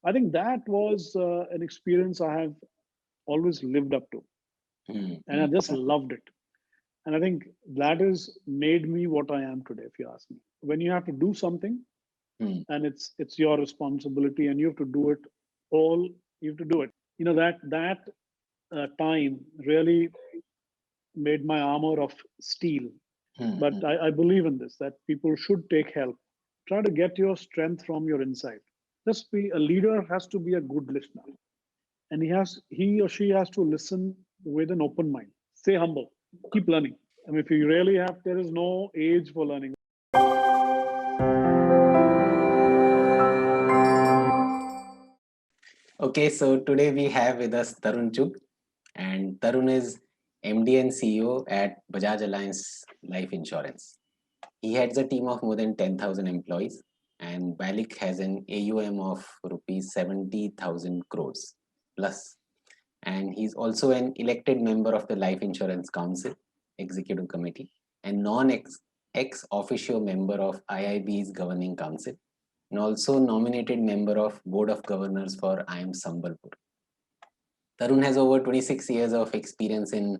I think that was an experience I have always lived up to, and I Mm-hmm. just loved it. And I think that has made me what I am today, if you ask me. When you have to do something and it's your responsibility and you have to do it all, you have to do it. That time really made my armor of steel. But Mm-hmm. I believe in this, that people should take help. Try to get your strength from your inside. Just be a leader has to be a good listener. And he or she has to listen with an open mind. Stay humble. Keep learning. I mean, if you really have, there is no age for learning. Okay, so today we have with us Tarun Chugh, and Tarun is MD and CEO at Bajaj Allianz Life Insurance. He heads a team of more than 10,000 employees, and Balik has an AUM of rupees 70,000 crores plus. And he's also an elected member of the Life Insurance Council Executive Committee and non ex officio member of IIB's Governing Council, and also nominated member of Board of Governors for IIM Sambalpur. Tarun has over 26 years of experience in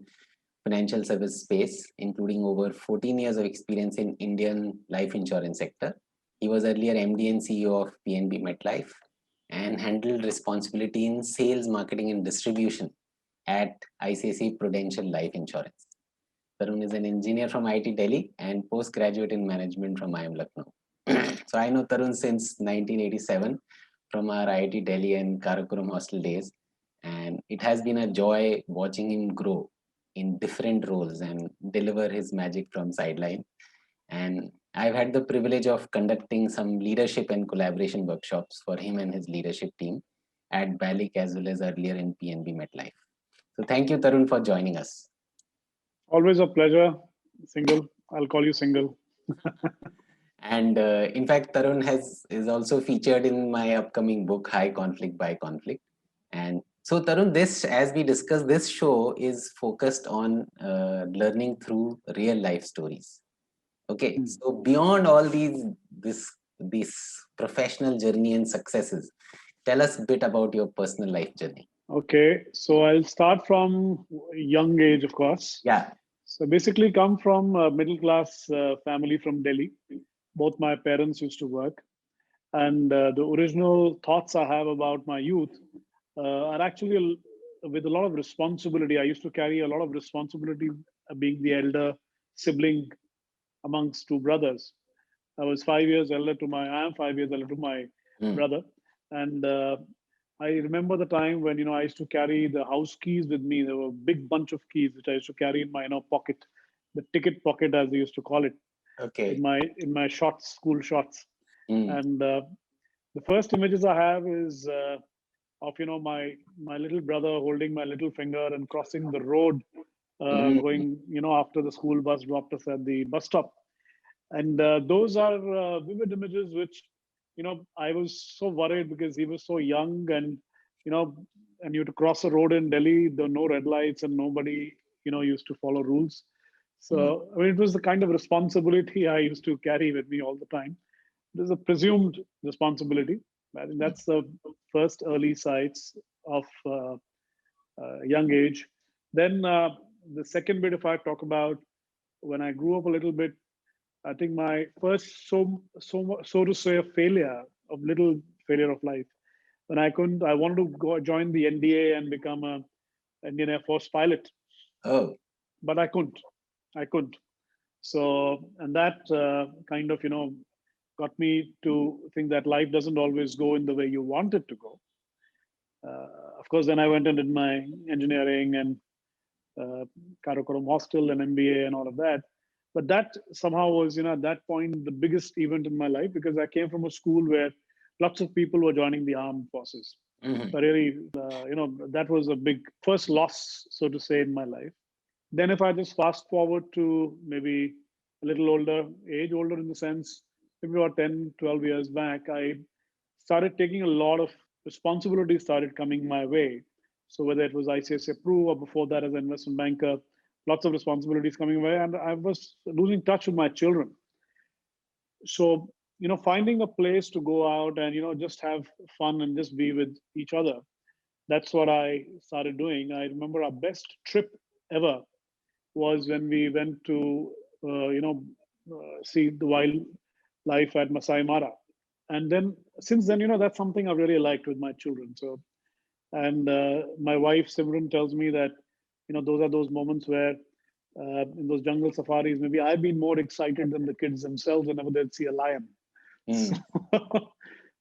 financial service space, including over 14 years of experience in Indian life insurance sector. He was earlier MD and CEO of PNB MetLife and handled responsibility in sales, marketing, and distribution at ICICI Prudential Life Insurance. Tarun is an engineer from IIT Delhi and postgraduate in management from IIM Lucknow. So I know Tarun since 1987 from our IIT Delhi and Karakoram hostel days, and it has been a joy watching him grow in different roles and deliver his magic from sideline. And I've had the privilege of conducting some leadership and collaboration workshops for him and his leadership team at Balik as well as earlier in PNB MetLife. So thank you, Tarun, for joining us. Always a pleasure. Single. I'll call you single. And in fact, Tarun has is also featured in my upcoming book, High Conflict by Conflict. And so, Tarun, this, as we discussed, this show is focused on learning through real life stories. Okay, Hmm. so beyond all these professional journey and successes, tell us a bit about your personal life journey. Okay, so I'll start from young age, of course. Yeah. So basically, come from a middle class family from Delhi. Both my parents used to work, and the original thoughts I have about my youth are actually with a lot of responsibility. I used to carry a lot of responsibility, being the elder sibling amongst two brothers. I am 5 years elder to my Mm. brother, and I remember the time when I used to carry the house keys with me. There were a big bunch of keys which I used to carry in my pocket, the ticket pocket as they used to call it, Okay. in my shorts, school shorts. Mm. And the first images I have is of my little brother holding my little finger and crossing the road, Mm. going after the school bus dropped us at the bus stop. And those are vivid images which I was so worried because he was so young, and you know and you had to cross a road in Delhi. There were no red lights and nobody used to follow rules. Mm. So I mean, it was the kind of responsibility I used to carry with me all the time. It is a presumed responsibility. I think Mm. that's the first early sights of young age. Then the second bit, if I talk about when I grew up a little bit, I think my first so to say a failure of little failure of life when I wanted to go join the NDA and become a Indian Air Force pilot, Oh. but I couldn't. So and that kind of got me to think that life doesn't always go in the way you want it to go. Of course, then I went and did my engineering and uh, Karakoram Hostel and MBA and all of that. But that somehow was, at that point, the biggest event in my life because I came from a school where lots of people were joining the armed forces. Mhm. So really, that was a big first loss, so to say, in my life. Then, if I just fast forward to maybe a little older, age older in the sense, maybe about 10, 12 years back, I started taking a lot of responsibilities started coming my way. So whether it was ICICI Pru or before that as an investment banker, lots of responsibilities coming away, and I was losing touch with my children. So finding a place to go out and just have fun and just be with each other. That's what I started doing. I remember our best trip ever was when we went to see the wildlife at Masai Mara. And then since then, that's something I've really liked with my children. So, and my wife Simran tells me that those are those moments where in those jungle safaris, maybe I've been more excited than the kids themselves whenever they see a lion. So, Mm.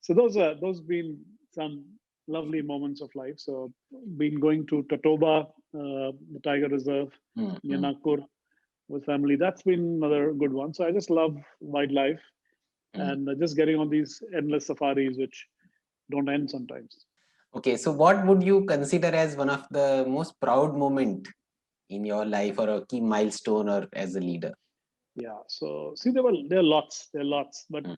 so those been some lovely moments of life. So, been going to Tatoba, the tiger reserve Mm. near Mm. Nagpur with family. That's been another good one. So I just love wildlife Mm. and just getting on these endless safaris, which don't end sometimes. Okay, so what would you consider as one of the most proud moment in your life, or a key milestone, or as a leader? Yeah. So see, there are lots, but Mm.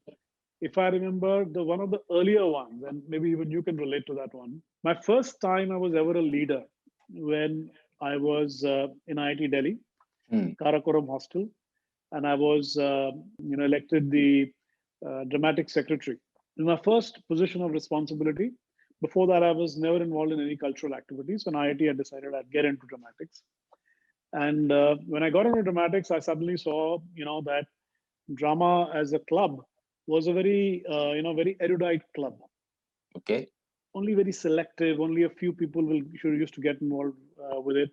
if I remember the one of the earlier ones, and maybe even you can relate to that one. My first time I was ever a leader when I was in IIT Delhi, Mm. Karakoram Hostel, and I was, elected the dramatic secretary. In my first position of responsibility. Before that, I was never involved in any cultural activities. When IIT, I decided I'd get into dramatics. And when I got into dramatics, I suddenly saw, that drama as a club was a very, very erudite club. Okay. Only very selective. Only a few people used to get involved with it,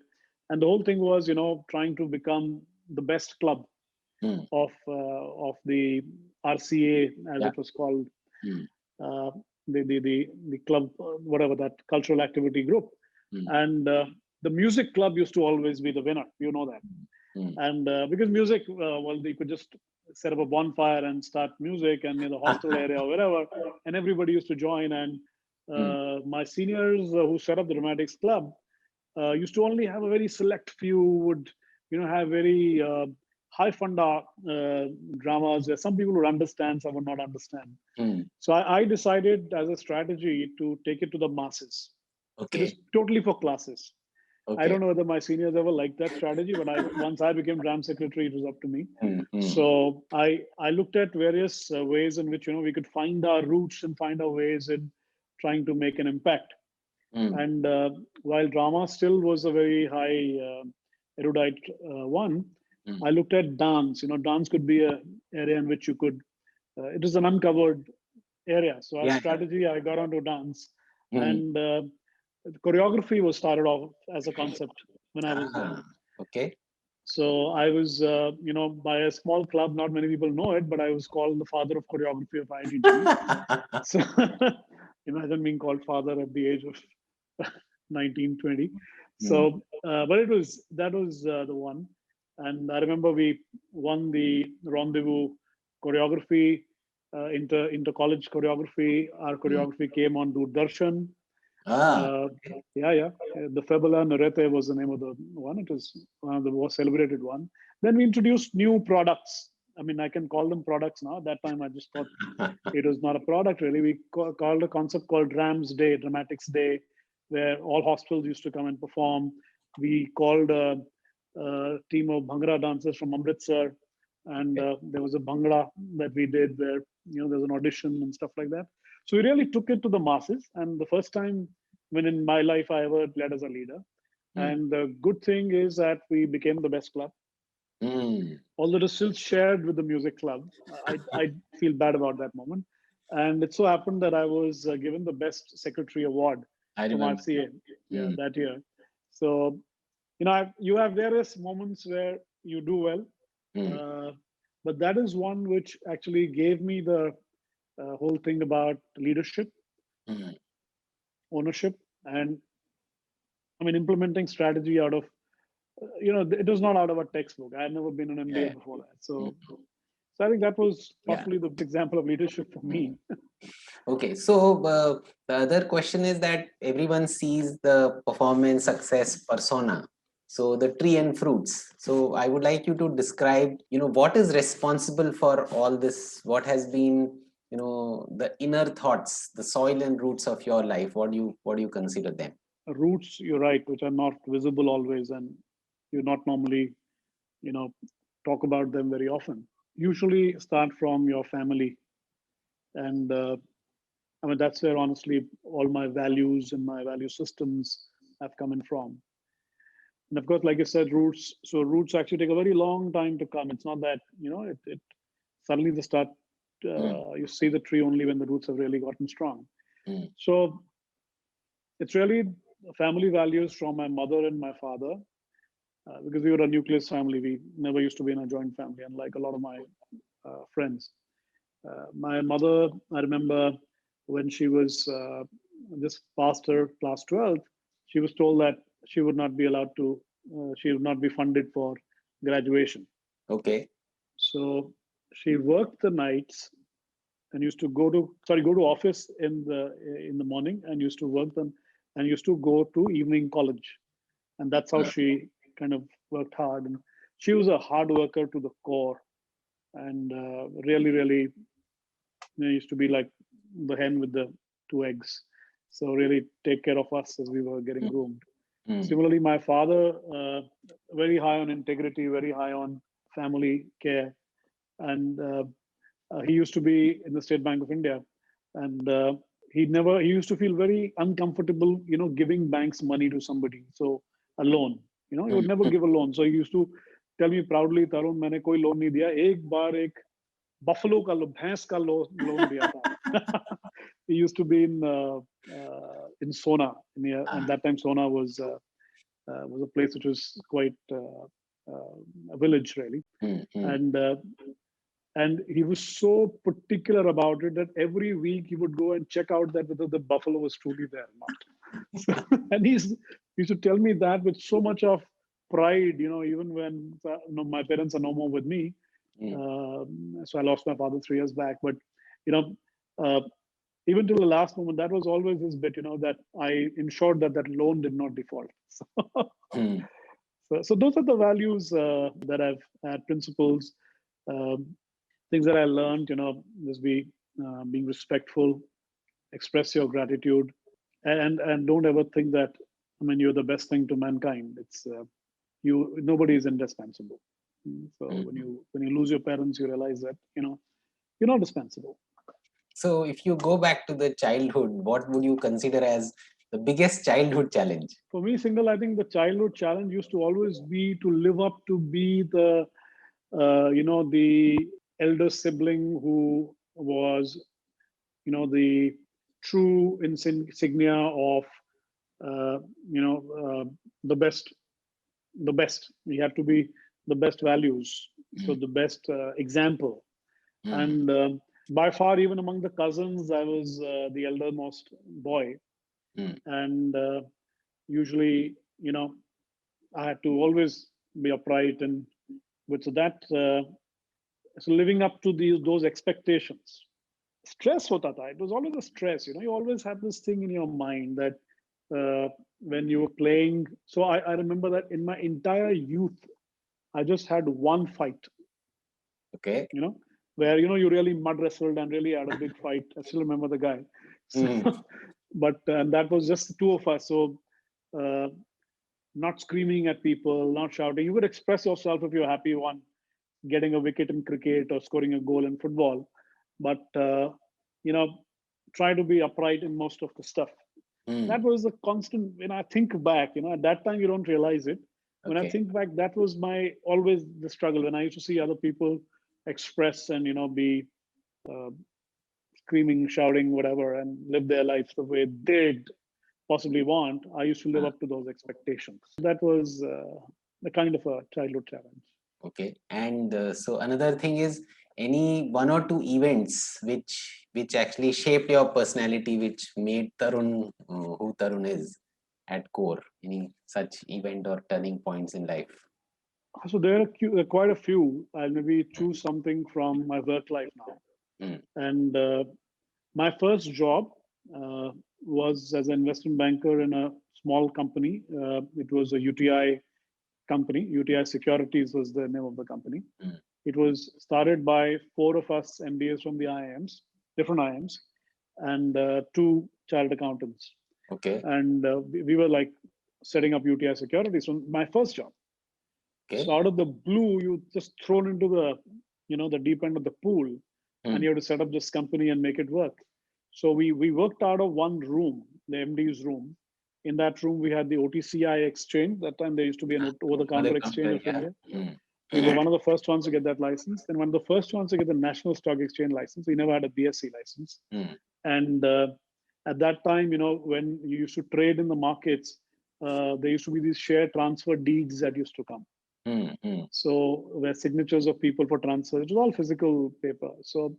and the whole thing was, trying to become the best club Mm. of the RCA, as Yeah. it was called, Mm. uh, the club, whatever that cultural activity group, Mm. and the music club used to always be the winner. That, Mm. and because music, well, they could just set up a bonfire and start music, and near the hostel area or wherever, and everybody used to join. And Mm. my seniors who set up the dramatics club used to only have a very select few would have very high funda dramas where some people would understand, some would not understand. Mm. So I decided as a strategy to take it to the masses. It is Okay. totally for classes. I don't Okay. know whether my seniors ever liked that strategy, but I once I became dram secretary, it was up to me. Mm. Mm. So I looked at various ways in which we could find our roots and find our ways in trying to make an impact. Mm. And while drama still was a very high erudite one, Mm. I looked at dance. Dance could be a area in which you could. It is an uncovered area. So as Yeah. strategy, I got onto dance, Mm. and choreography was started off as a concept when I was there. Ah. Okay. So I was, by a small club. Not many people know it, but I was called the father of choreography of IIT Delhi. So imagine being called father at the age of 19, 20. Mm. So, but that was the one. And I remember we won the rendezvous choreography, inter college choreography. Our Mm. choreography came on Doordarshan. Ah. Uh, yeah, yeah. The Fabula Narete was the name of the one. It was one of the most celebrated one. Then we introduced new products. I mean, I can call them products now. At that time, I just thought it was not a product really. We called a concept called Drams Day, Dramatics Day, where all hospitals used to come and perform. We called a team of Bhangra dancers from Amritsar, and Okay. there was a Bhangra that we did where there's an audition and stuff like that. So we really took it to the masses, and the first time when in my life I ever led as a leader. Mm. And the good thing is that we became the best club, Mm. although it is still shared with the music club. I feel bad about that moment. And it so happened that I was given the best secretary award I from remember. RCA, yeah, Mm. that year. So, you have various moments where you do well, Mm. uh, but that is one which actually gave me the whole thing about leadership, Mm. ownership, and I mean implementing strategy out of it was not out of a textbook. I had never been an MBA Yeah. before that, Mm. so I think that was Yeah. possibly the example of leadership for Mm. me. Okay, so the other question is that everyone sees the performance success persona. So the tree and fruits. So I would like you to describe, what is responsible for all this? What has been, the inner thoughts, the soil and roots of your life? What do you consider them? Roots, you're right, which are not visible always, and you not normally, you know, talk about them very often. Usually start from your family, And I mean, that's where honestly all my values and my value systems have come in from. And of course, like I said, roots. So roots actually take a very long time to come. It's not that, it suddenly they start. mm, You see the tree only when the roots have really gotten strong. mm, So it's really family values from my mother and my father, because we were a nucleus family. We never used to be in a joint family, unlike a lot of my friends. My mother, I remember when she was just past her class 12th, she was told that she would not be allowed to, she would not be funded for graduation. okay. So she worked the nights and used to go to office in the morning, and used to work them, and used to go to evening college. And that's how Uh, she kind of worked hard. And she was a hard worker to the core, and really, really, used to be like the hen with the two eggs. So really take care of us as we were getting mm, groomed. mm, Similarly, my father, very high on integrity, very high on family care, and he used to be in the State Bank of India, and he used to feel very uncomfortable, giving banks money to somebody. So a loan, he would mm, never mm. give a loan. So he used to tell me proudly, Tarun, मैंने कोई loan नहीं दिया. एक बार एक buffalo का भैंस का loan दिया था. He used to be in Sona, and Ah, that time Sona was a place which was quite a village really, mm, mm. and he was so particular about it that every week he would go and check out that whether the buffalo was truly there or not. So, and he used to tell me that with so much of pride, even when my parents are no more with me. Mm. So I lost my father 3 years back, but you know, uh, even till the last moment, that was always his bit, that I ensured that that loan did not default. Mm. So those are the values that I've had, principles, um, things that I learned, just being respectful, express your gratitude, and don't ever think that, I mean, you're the best thing to mankind. It's nobody is indispensable. So when Mhm. you lose your parents, you realize that you're not dispensable. So, if you go back to the childhood, what would you consider as the biggest childhood challenge? For me, single, I think the childhood challenge used to always be to live up to be the elder sibling who was, the true insignia of, uh, you know, the best. The best. We had to be the best values. So Mm, the best example. mm, And by far, even among the cousins, I was the eldermost boy. mm, And usually, I had to always be upright, and with so that so living up to those expectations. Stress hota tha. It was always a stress. You always have this thing in your mind that when you were playing. So I remember that in my entire youth, I just had one fight. okay. You know, where you really mud wrestled and really had a big fight. I still remember the guy. So, Mm, but and that was just the two of us. So. Uh, not screaming at people, not shouting. You could express yourself if you're happy on getting a wicket in cricket or scoring a goal in football, but you know, try to be upright in most of the stuff. That mm, was a constant. When I think back, at that time you don't realize it. When I okay. think back, that was my always the struggle. When I used to see other people express and be uh, screaming, shouting, whatever, and live their lives the way they'd possibly want, I used to live Ah, up to those expectations. That was the kind of a childhood challenge. okay. And so another thing is any one or two events which actually shaped your personality, which made Tarun who Tarun is at core. Any such event or turning points in life? So there are quite a few. I'll maybe choose something from my work life now. Mm, And my first job uh, was as an investment banker in a small company. It was a UTI company. UTI Securities was the name of the company. mm, It was started by four of us MBAs from the IIMs, different IIMs, and two child accountants. okay. And we were like setting up UTI Securities. So my first job. Okay. So out of the blue, you just thrown into the deep end of the pool, and you have to set up this company and make it work. So we worked out of one room, the MD's room. In that room, we had the OTCI exchange. That time there used to be an over-the-counter exchange of India. We were one of the first ones to get that license. Then one of the first ones to get the National Stock Exchange license. We never had a BSE license. And at that time, when you used to trade in the markets, there used to be these share transfer deeds that used to come. So where signatures of people for transfer, it was all physical paper. So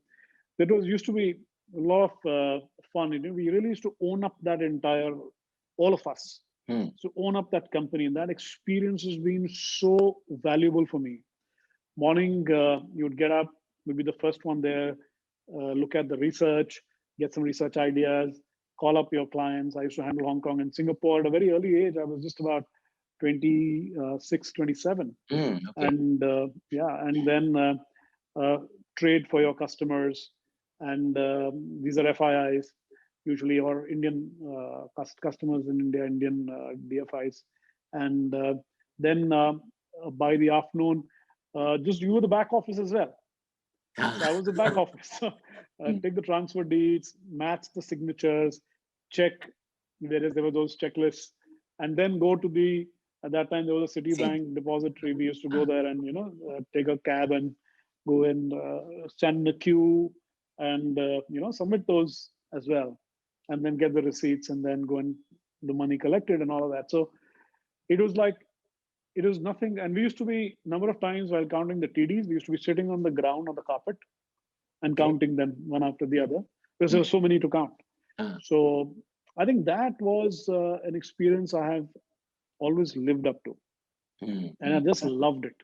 that was used to be a lot of fun. We really used to own up that entire, all of us, to own up that company. And that experience has been so valuable for me. Morning, you would get up, maybe the first one there, look at the research, get some research ideas, call up your clients. I used to handle Hong Kong and Singapore at a very early age. I was just about 26, 27. Okay. And and then trade for your customers. And these are FIIs, usually, or Indian customers in India, Indian DFIs. And then by the afternoon, just you were the back office as well. So I was the back office. So take the transfer deeds, match the signatures, check there were those checklists, and then go to at that time there was a Citibank depository. We used to go there and take a cab and go and stand in a queue and submit those as well, and then get the receipts and then go and the money collected and all of that. So it was like, it was nothing. And we used to be, number of times while counting the TDs, we used to be sitting on the ground on the carpet and counting them one after the other, because there were so many to count. So I think that was an experience I have always lived up to. And I just loved it.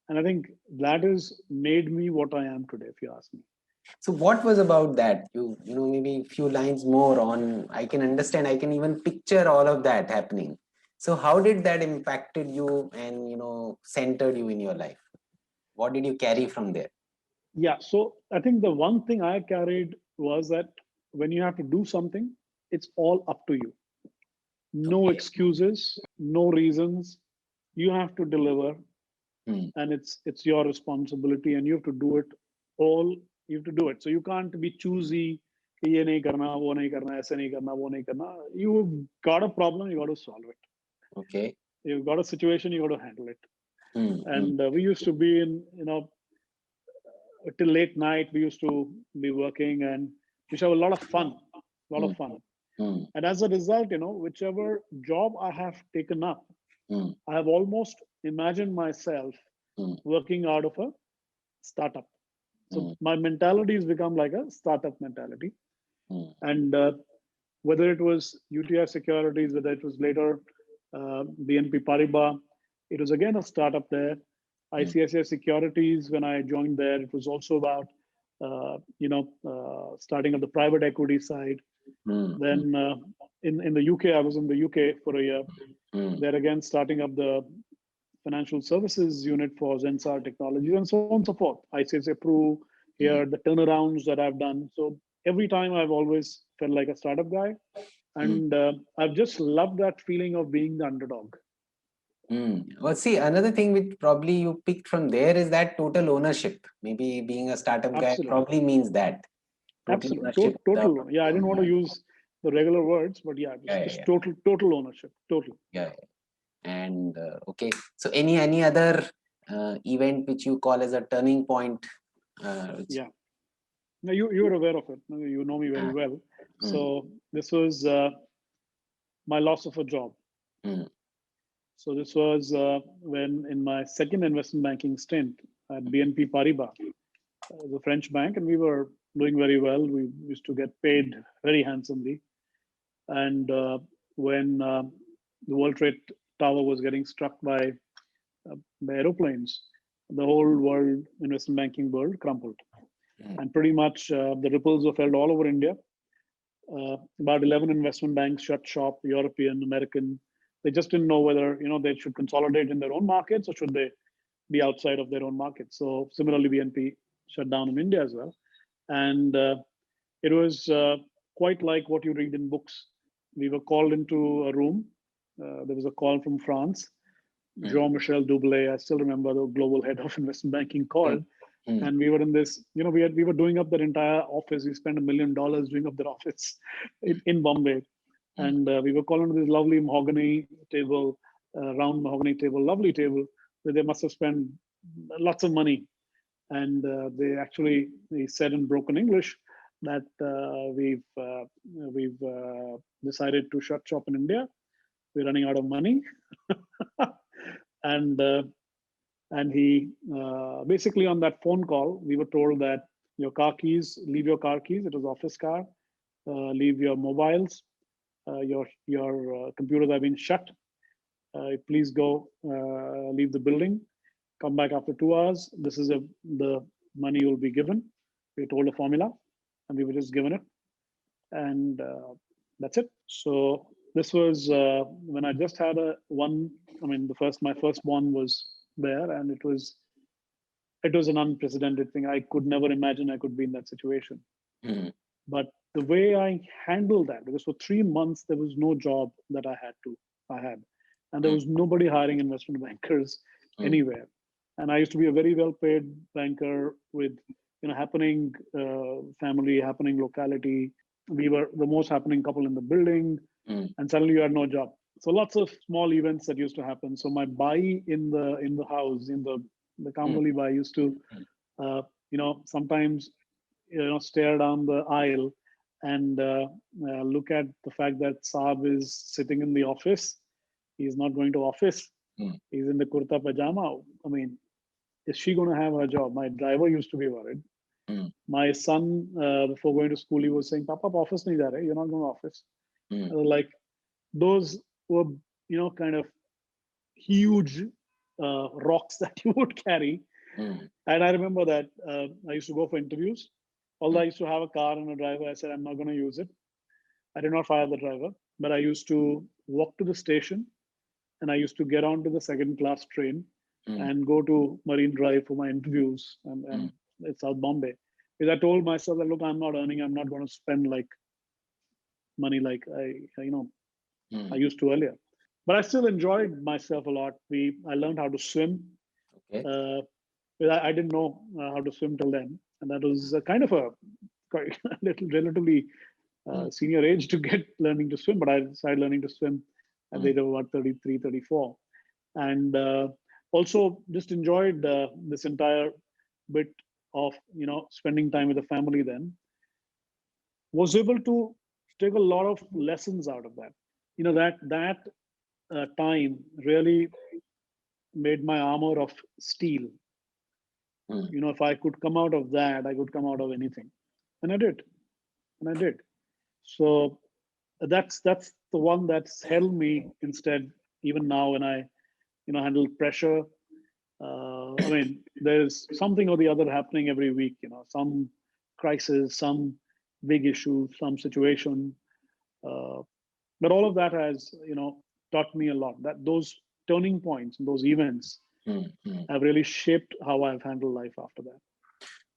And I think that has made me what I am today, if you ask me. So what was about that? Maybe a few lines more on, I can understand, I can even picture all of that happening. So how did that impacted you and, centered you in your life? What did you carry from there? Yeah, so I think the one thing I carried was that when you have to do something, it's all up to you. No excuses, no reasons. You have to deliver, and it's your responsibility, and you have to do it all. You have to do it. So you can't be choosy. Ye nahi karna, wo nahi karna, aise nahi karna, wo nahi karna. You've got a problem, you got to solve it. Okay. You've got a situation, you got to handle it. And we used to be in, till late night. We used to be working, and we used to have a lot of fun. And as a result, whichever job I have taken up, I have almost imagined myself working out of a startup. So my mentality has become like a startup mentality. And whether it was UTI Securities, whether it was later BNP Paribas, it was again a startup there. ICICI Securities, when I joined there, it was also about starting up the private equity side. Then in the UK, I was in the UK for a year. There again, starting up the financial services unit for Zensar Technologies, and so on and so forth. ICICI Pru, here, the turnarounds that I've done. So every time I've always felt like a startup guy. And I've just loved that feeling of being the underdog. Well, see, another thing which probably you picked from there is that total ownership. Maybe being a startup guy probably means that. Absolutely. Total. Yeah, I didn't want to use the regular words, but just total ownership. Total. Yeah. And okay, so any other event which you call as a turning point? Yeah. No, you're aware of it. You know me very well. So this was my loss of a job. So this was when in my second investment banking stint at BNP Paribas, the French bank, and we were doing very well. We used to get paid very handsomely. And when the World Trade Tower was getting struck by aeroplanes, the whole world, investment banking world, crumpled. And pretty much the ripples were felt all over India. About 11 investment banks shut shop, European, American. They just didn't know whether they should consolidate in their own markets or should they be outside of their own markets. So similarly, BNP shut down in India as well. And it was quite like what you read in books. We were called into a room. There was a call from France. Jean-Michel Doublé, I still remember the global head of investment banking called And we were in this, we were doing up that entire office. We spent $1 million doing up that office in Bombay. And we were calling this lovely mahogany table, round mahogany table, lovely table, that they must have spent lots of money. And they said in broken English that we've decided to shut shop in India. We're running out of money. and he basically, on that phone call, we were told that leave your car keys. It was office car. Leave your mobiles. Your computers have been shut. Please go, leave the building. Come back after 2 hours. This is the money you'll be given. We were told a formula, and we were just given it, and that's it. So this was when I just had my first one was there, and it was an unprecedented thing. I could never imagine I could be in that situation. But the way I handled that, because for 3 months there was no job that I had, and there was nobody hiring investment bankers anywhere. And I used to be a very well-paid banker with, happening family, happening locality. We were the most happening couple in the building, and suddenly you had no job. So lots of small events that used to happen. So my bai in the house, in the Kamboli bai, used to, sometimes, stare down the aisle and look at the fact that Saab is sitting in the office. He's not going to office. He's in the kurta pajama. I mean, is she going to have her job? My driver used to be worried. My son, before going to school, he was saying, Papa, office nahi ja rahe. You're not going to office. Like, those were, kind of huge rocks that you would carry. And I remember that I used to go for interviews. Although I used to have a car and a driver, I said, I'm not going to use it. I did not fire the driver, but I used to walk to the station, and I used to get onto the second-class train and go to Marine Drive for my interviews and it's South Bombay. Because I told myself that, look, I'm not earning, I'm not going to spend like money like I used to earlier. But I still enjoyed myself a lot. I learned how to swim. Okay. I didn't know how to swim till then, and that was kind of a relatively senior age to get learning to swim. But I started learning to swim at the age of about 33, 34, and also just enjoyed this entire bit of spending time with the family. Then was able to take a lot of lessons out of that. That time really made my armor of steel. If I could come out of that, I could come out of anything, and I did. So that's the one that's held me instead. Even now, when I handle pressure, there's something or the other happening every week. Some crisis, some big issue, some situation. But all of that has taught me a lot. That those turning points, those events, have really shaped how I've handled life after that.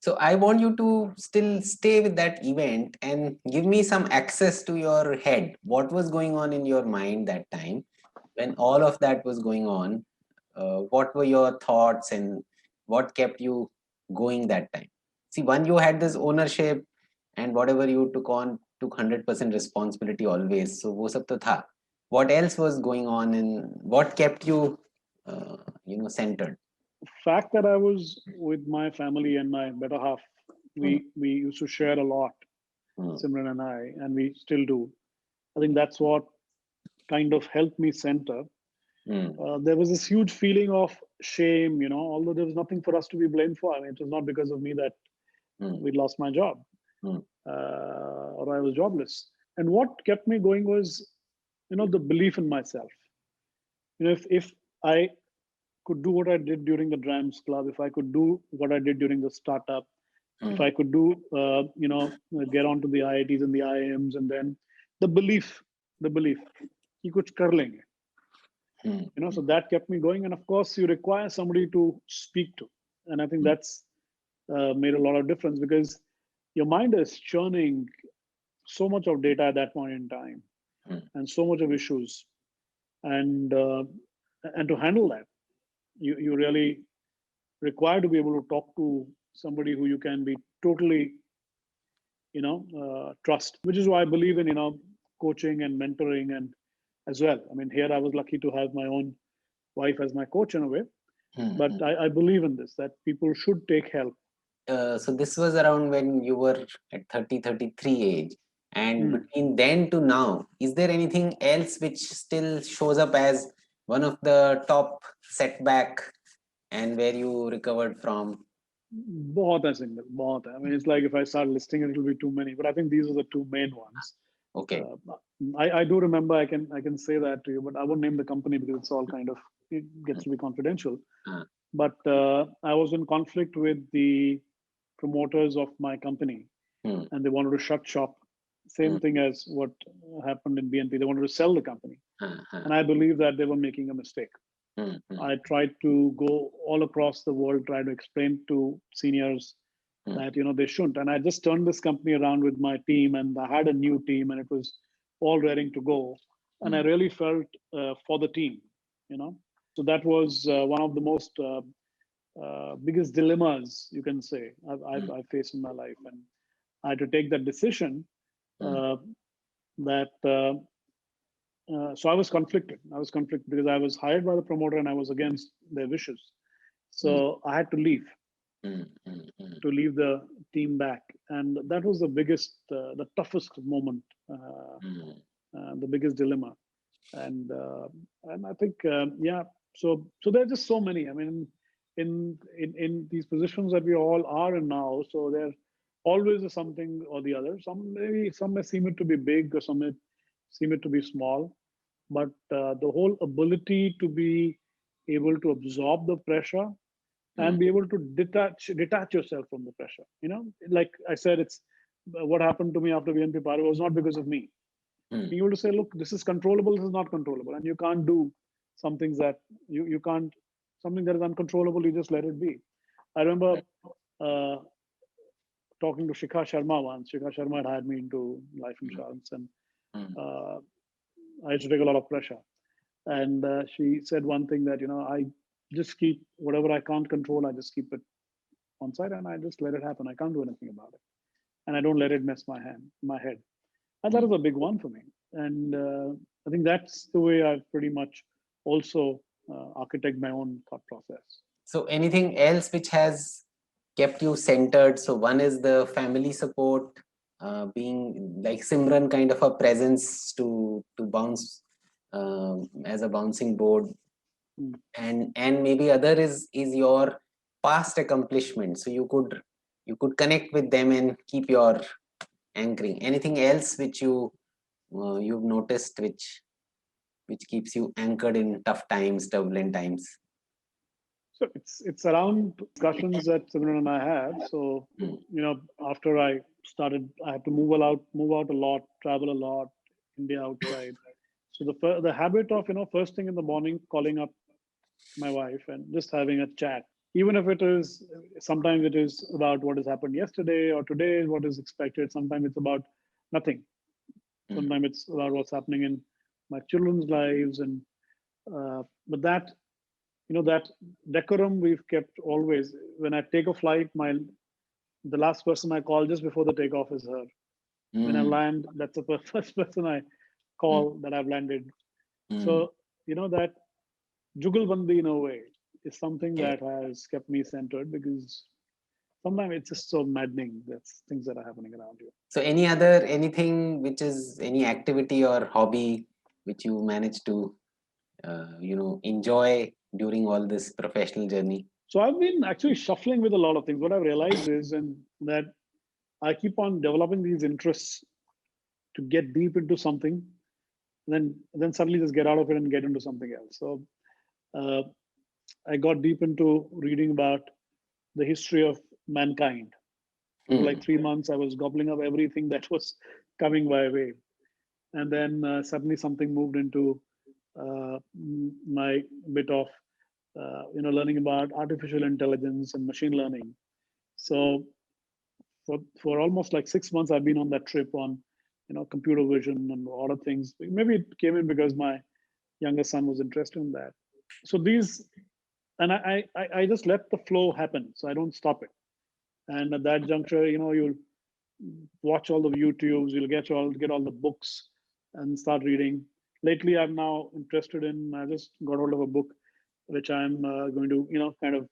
So I want you to still stay with that event and give me some access to your head. What was going on in your mind that time when all of that was going on? What were your thoughts and what kept you going that time? See, when you had this ownership and whatever you took on, took 100% responsibility always. So wo sab to tha. What else was going on and what kept you, centered? Fact that I was with my family and my better half, we used to share a lot, Simran and I, and we still do. I think that's what kind of helped me center. There was this huge feeling of shame, although there was nothing for us to be blamed for. I mean, it was not because of me that we lost my job or I was jobless. And what kept me going was, the belief in myself. If I could do what I did during the Drams Club, if I could do what I did during the startup, if I could do, get onto the IITs and the IIMs, and then the belief, ki kuch kar lenge. So that kept me going. And of course, you require somebody to speak to. And I think that's made a lot of difference, because your mind is churning so much of data at that point in time and so much of issues. And to handle that, you really require to be able to talk to somebody who you can be totally, trust, which is why I believe in, coaching and mentoring and as well. I mean, here I was lucky to have my own wife as my coach in a way, but I believe in this, that people should take help. So this was around when you were at 30, 33 age. And between then to now, is there anything else which still shows up as one of the top setback and where you recovered from? बहुत है single, बहुत है. I mean, it's like if I start listing it, it'll be too many. But I think these are the two main ones. Okay. I do remember. I can say that to you, but I won't name the company because it's all kind of, it gets to be confidential. But I was in conflict with the promoters of my company, and they wanted to shut shop. Same thing as what happened in BNP. They wanted to sell the company, and I believe that they were making a mistake. I tried to go all across the world, try to explain to seniors that they shouldn't. And I just turned this company around with my team, and I had a new team, and it was all ready to go. And I really felt for the team, So that was one of the most biggest dilemmas, you can say, I've faced in my life, and I had to take that decision. So I was conflicted. I was conflicted because I was hired by the promoter and I was against their wishes. So I had to leave, to leave the team back. And that was the biggest, the toughest moment, the biggest dilemma. And I think, so there are just so many. I mean, in these positions that we all are in now, so there always is something or the other. Some may seem it to be big, or some may seem it to be small, but the whole ability to be able to absorb the pressure and be able to detach yourself from the pressure. Like I said, it's what happened to me after BNP Paribas was not because of me. Being able to say, look, this is controllable, this is not controllable, and you can't do some things that you can't, something that is uncontrollable, you just let it be. I remember talking to Shikha Sharma once. Shikha Sharma had hired me into life insurance, and I used to take a lot of pressure. And she said one thing that, I just keep whatever I can't control, I just keep it on side and I just let it happen. I can't do anything about it. And I don't let it mess my head. And that was a big one for me. And I think that's the way I've pretty much also architect my own thought process. So anything else which has kept you centered? So one is the family support, being like Simran, kind of a presence to bounce as a bouncing board, and maybe other is your past accomplishment. So you could connect with them and keep your anchoring. Anything else which you've noticed which keeps you anchored in tough times, turbulent times? So it's around discussions that Simran and I had. So after I started, I had to move out a lot, travel a lot, India outside. So the habit of first thing in the morning calling up my wife and just having a chat, even if it is sometimes it is about what has happened yesterday or today, what is expected. Sometimes it's about nothing. Sometimes it's about what's happening in my children's lives, and but that that decorum we've kept always. When I take a flight, the last person I call just before the takeoff is her. When I land, that's the first person I call that I've landed. So that jugalbandi in a way is something that has kept me centered, because sometimes it's just so maddening. That's things that are happening around you. So anything which is any activity or hobby which you manage to enjoy during all this professional journey? So I've been actually shuffling with a lot of things. What I've realized is that I keep on developing these interests to get deep into something, then suddenly just get out of it and get into something else. So I got deep into reading about the history of mankind. For like 3 months, I was gobbling up everything that was coming my way. And then suddenly something moved into my bit of, learning about artificial intelligence and machine learning. So for almost like 6 months, I've been on that trip on, computer vision and all of things. Maybe it came in because my younger son was interested in that. So and I just let the flow happen. So I don't stop it. And at that juncture, you'll watch all the YouTubes, you'll get all the books and start reading. Lately, I'm now interested in. I just got hold of a book which I'm going to kind of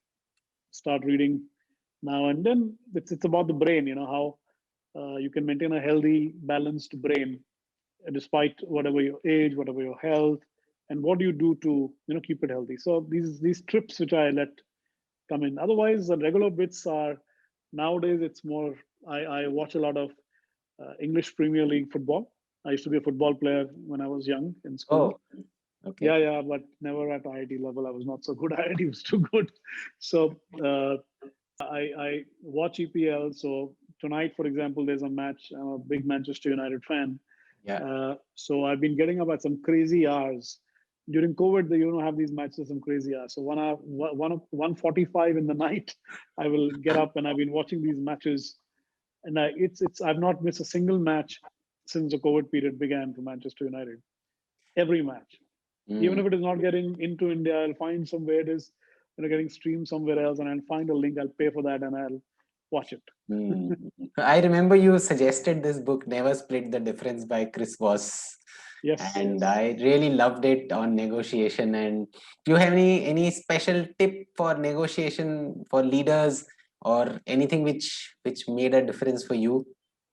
start reading now and then. It's about the brain. How you can maintain a healthy, balanced brain despite whatever your age, whatever your health, and what do you do to keep it healthy. So these trips which I let come in. Otherwise, the regular bits are nowadays. It's more. I watch a lot of English Premier League football. I used to be a football player when I was young in school. Oh, okay. Yeah, yeah, but never at IIT level. I was not so good. IIT was too good. So I watch EPL. So tonight, for example, there's a match. I'm a big Manchester United fan. Yeah. So I've been getting up at some crazy hours. During COVID, they have these matches some crazy hours. So 1:45 in the night, I will get up, and I've been watching these matches, and I've not missed a single match since the COVID period began for Manchester United. Every match, even Mm. if it is not getting into India, I'll find somewhere it is, getting streamed somewhere else, and I'll find a link. I'll pay for that, and I'll watch it. Mm. I remember you suggested this book, Never Split the Difference by Chris Voss. Yes, And yes. I really loved it on negotiation. And do you have any special tip for negotiation for leaders or anything which made a difference for you?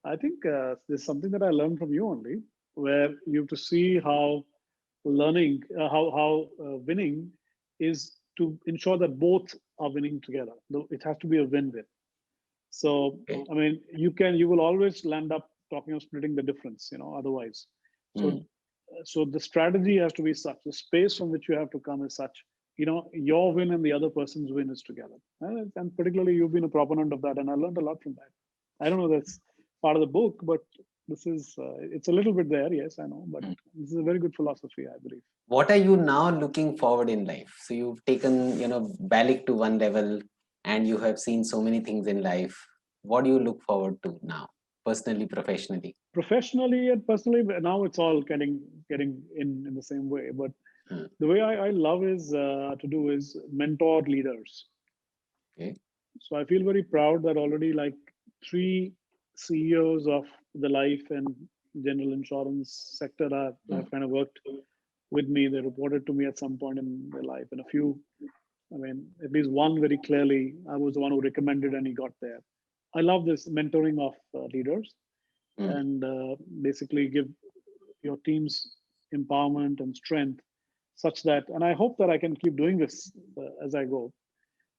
I think there's something that I learned from you only, where you have to see how learning, how winning is to ensure that both are winning together. It has to be a win-win. So, Okay. I mean, you will always land up talking of splitting the difference, otherwise. So, Mm. so the strategy has to be such, the space from which you have to come is such, your win and the other person's win is together. And particularly, you've been a proponent of that, and I learned a lot from that. I don't know that's part of the book, but it's a little bit there. Yes, I know, but Mm. this is a very good philosophy, I believe. What are you now looking forward in life? So you've taken, Balik to one level and you have seen so many things in life. What do you look forward to now, personally, professionally? Professionally and personally, but now it's all getting in the same way. But Mm. the way I love is to do is mentor leaders. Okay. So I feel very proud that already like three CEOs of the life and general insurance sector have Mm. kind of worked with me. They reported to me at some point in their life, and a few. I mean, at least one very clearly, I was the one who recommended, and he got there. I love this mentoring of leaders, Mm. and basically give your teams empowerment and strength, such that, and I hope that I can keep doing this as I go.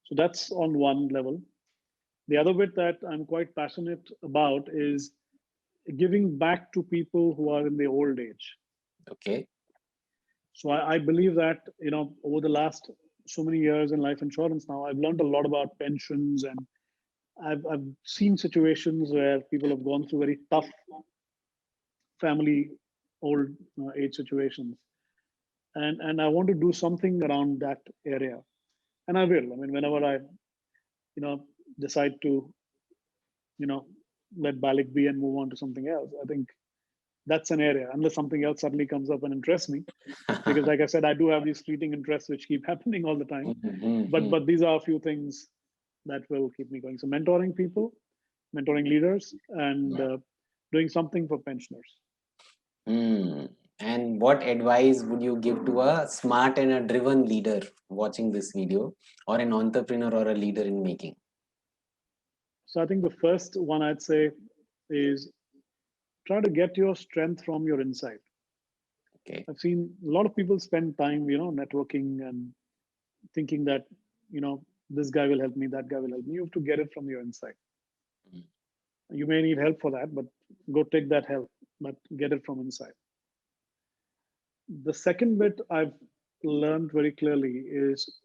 So that's on one level. The other bit that I'm quite passionate about is giving back to people who are in the old age. Okay. So I believe that over the last so many years in life insurance now, I've learned a lot about pensions, and I've seen situations where people have gone through very tough family old age situations, and I want to do something around that area, and I will. I mean, whenever I decide to you know let Balik be and move on to something else, I think that's an area, unless something else suddenly comes up and interests me, because like I said, I do have these fleeting interests which keep happening all the time, but Mhm. these are a few things that will keep me going. So mentoring people, mentoring leaders, and Yeah. doing something for pensioners. Mm. And what advice would you give to a smart and a driven leader watching this video, or an entrepreneur or a leader in making? So I think the first one I'd say is try to get your strength from your inside. Okay. I've seen a lot of people spend time, networking and thinking that, this guy will help me, that guy will help me. You have to get it from your inside. Mm. You may need help for that, but go take that help, but get it from inside. The second bit I've learned very clearly is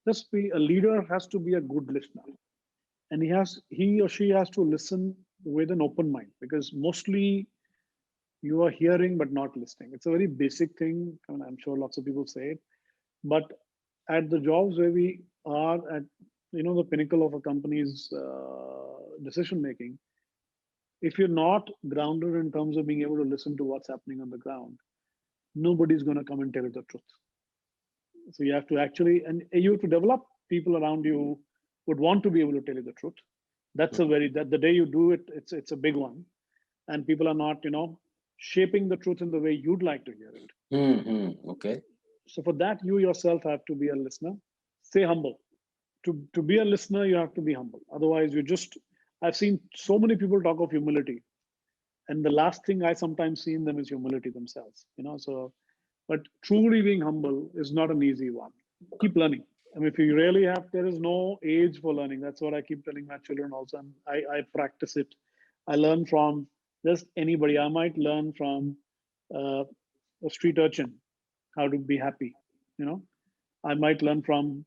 just be a leader has to be a good listener. And he or she has to listen with an open mind, because mostly you are hearing but not listening. It's a very basic thing. I mean, I'm sure lots of people say it, but at the jobs where we are at, the pinnacle of a company's decision making, if you're not grounded in terms of being able to listen to what's happening on the ground, nobody's going to come and tell you the truth. So you have to actually, and you have to develop people around you would want to be able to tell you the truth. That's that the day you do it, it's a big one, and people are not, shaping the truth in the way you'd like to hear it. Okay. So for that, you yourself have to be a listener. Stay humble. To be a listener, you have to be humble. Otherwise, I've seen so many people talk of humility, and the last thing I sometimes see in them is humility themselves. So, but truly being humble is not an easy one. Keep learning. I mean, if you really have, there is no age for learning. That's what I keep telling my children also. And I practice it. I learn from just anybody. I might learn from uh, a street urchin how to be happy. I might learn from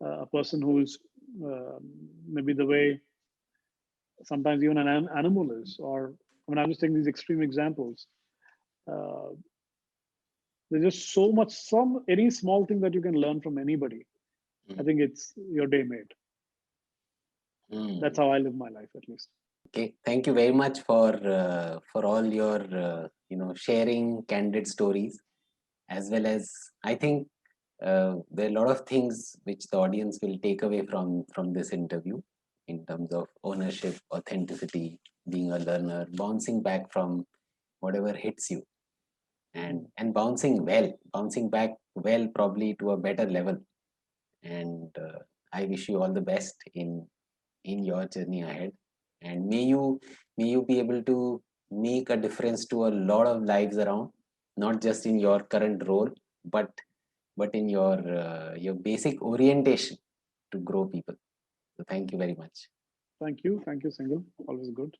a person who's maybe the way sometimes even an animal is. Or I mean, I'm just taking these extreme examples. Uh, there's just so much, any small thing that you can learn from anybody. I think it's your day made. That's how I live my life, at least. Okay, thank you very much for all your sharing candid stories, as well as I think there are a lot of things which the audience will take away from this interview in terms of ownership, authenticity, being a learner, bouncing back from whatever hits you, and bouncing back well, probably to a better level. And I wish you all the best in your journey ahead, and may you be able to make a difference to a lot of lives around, not just in your current role, but in your basic orientation to grow people. So thank you very much. Thank you, Singal. Always good.